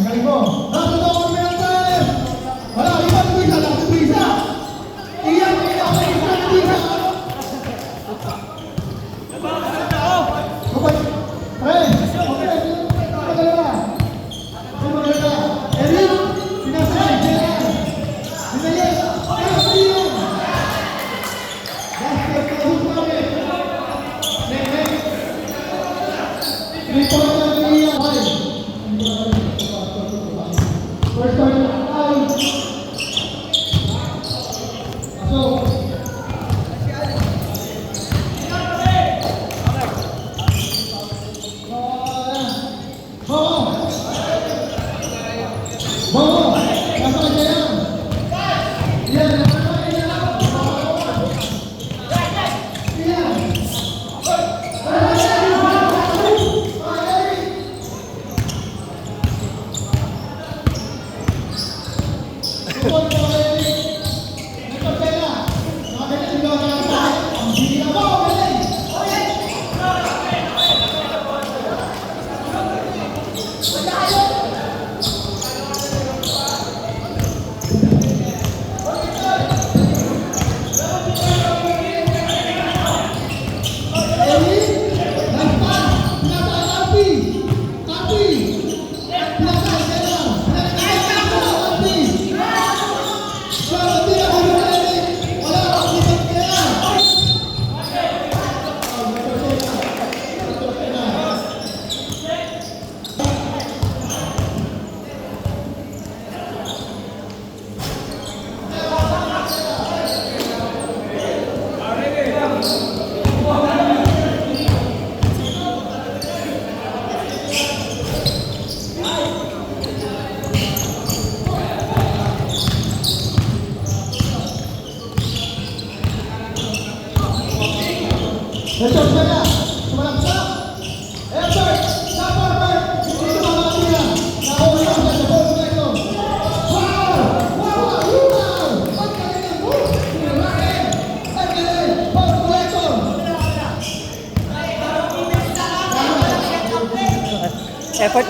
Ang galing mo. Nasa doon, Mendes! Wala, iba si Brisa, nasa Brisa! Iyan, iyan, iyan, Brisa! Kapag, pre, okay, magalawa. Magalawa. Eric, sinasay, Jelan. Sinayas, Eric! Basket, kausap namin. Next. Report ng Iyan. First time out. So, Let's go.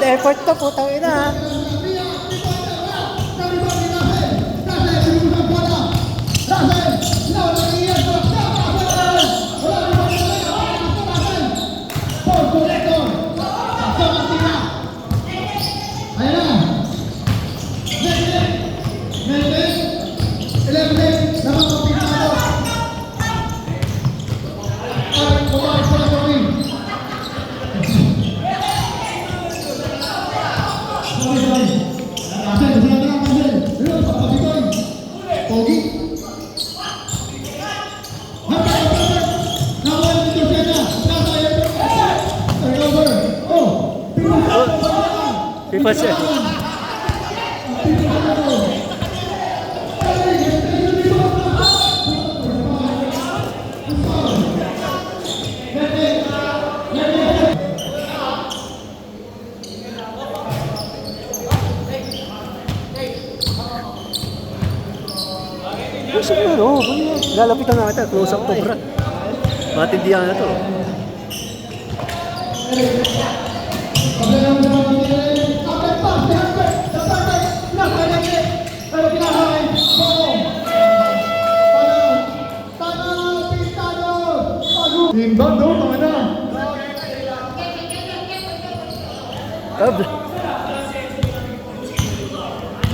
Effort to, putang ina ha. FIFA siya. Siguro, lalapitan na kita, close up to bro. Matindihan na to. Timbang doon, mga na. Tab.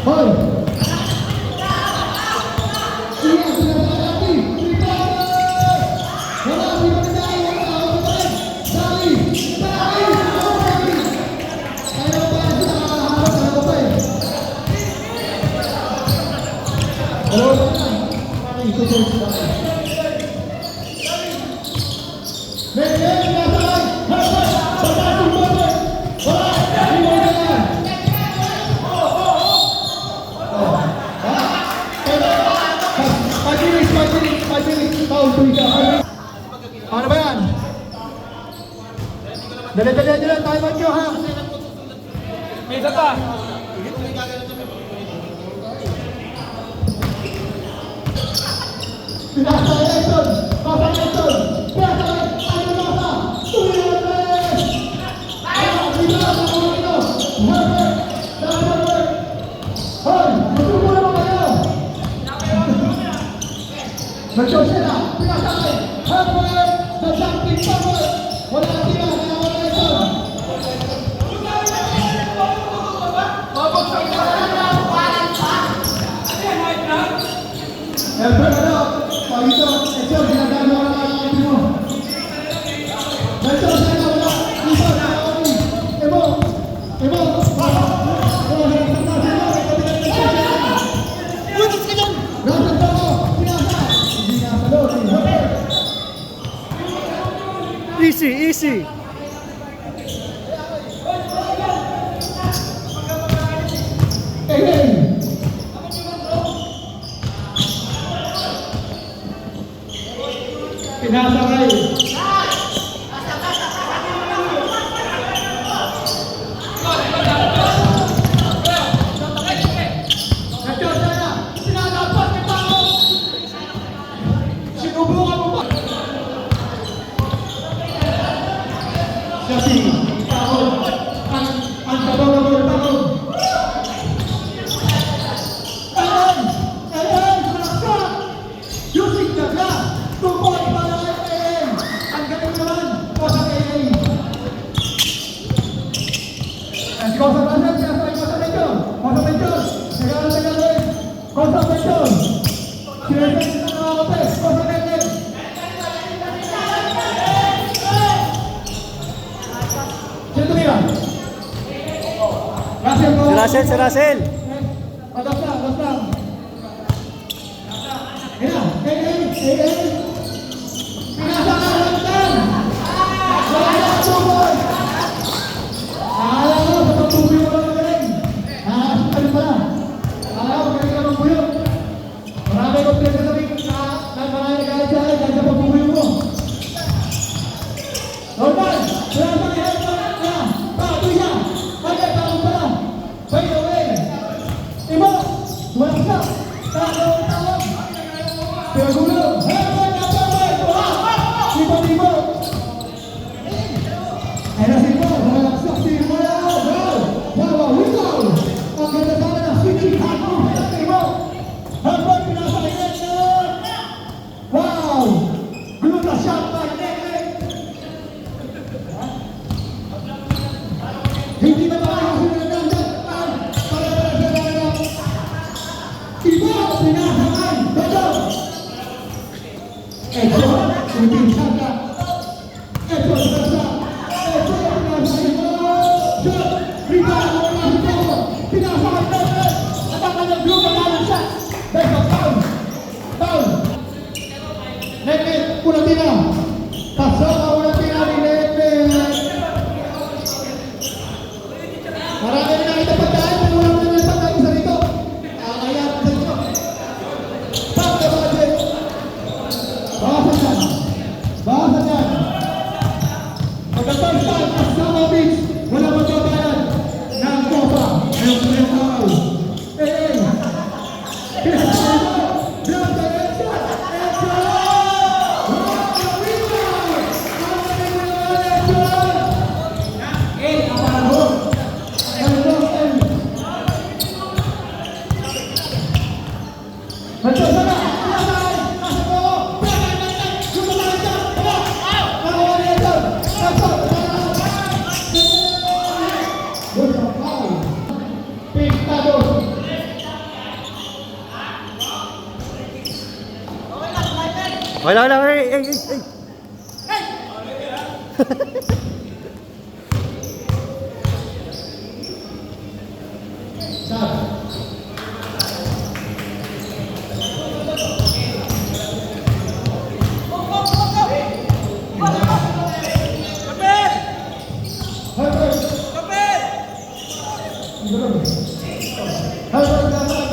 Hoy! Ano ba yan? Dali, tayo mag-yo ha? May isa pa. Pinasa election! Pasa election! Pinasa election! Ano nasa? Tuloy na rin! Pinasa election! Herbert! Nagsusila, pinasakay, Herbert, the jumping power. Wala na tira, wala na ito. Herbert, ano? Pag ito, ginagano ka na ang mo. Nagsusila, wala. Isa, nakakawin. Emo, Emo, Easy, easy. pinasakay. Nagsusila, sinalapas ni Pao. Sinubukan mo ba? Kasi, taon, ang sabaw na mga taon. Ayan, malaksak! Using the glass, 2 points para kay AM. Ang galing naman, Kosa AM. Si Kosa Pasal, sinasakay Kosa Medyo. Kosa Medyo, nagagalit. Kosa Medyo. Sinasakay sa mga kapes, Kosa Medyo. Sino tumira? Russell po. Si Russell, si Russell. Atas lang. Ayan, pinasakalan. Wala na ang tuboy. Alam mo, sa pagtuboy mo lang magaling. Ano pala? Alam mo, magaling ka ng buyo. Marami kong pinagsasabi na marami nagalit sa akin dahil sa pagtuboy mo. Normal, wala sa kaya na, patuloy siya. Kaya tawag pala. By the way, Ibo, walang siya. Tawag. Pinagulo. Herbert na tawag. Ibo. Ay na si Ibo, malaksak si Ibo. Wow, wikaw. Ang ganda sana na switching hand mo. Ibo. Herbert, pinasakyan na. Wow. Gulo na siya. Hindi na makakasin na nandiyan. Ibo, pinasakay. Beto. Eto, pinipinsan ka. Eto, pinasakay. Eto, pinasakay mo. Shot. Rebound, pinasakay mo. Pinasakay mo. At ang kanyang blue na siya. Beto, foul. Net, Unatina. Kasama Unatina ni Net. Marami na nakita pagkain, pero wala na nakita pagkain isa rito. Kaya sa inyo. Back the budget. Bahasan yan. Pagka-first time, Kasama Beach, wala magbabayan ng kopa. Ngayong kanyang araw. Pinasakay mo. Down the headshot. Wow, rebound. Ang galing mo naman, headshot. Ang panahon. Wala. Hey. Herbert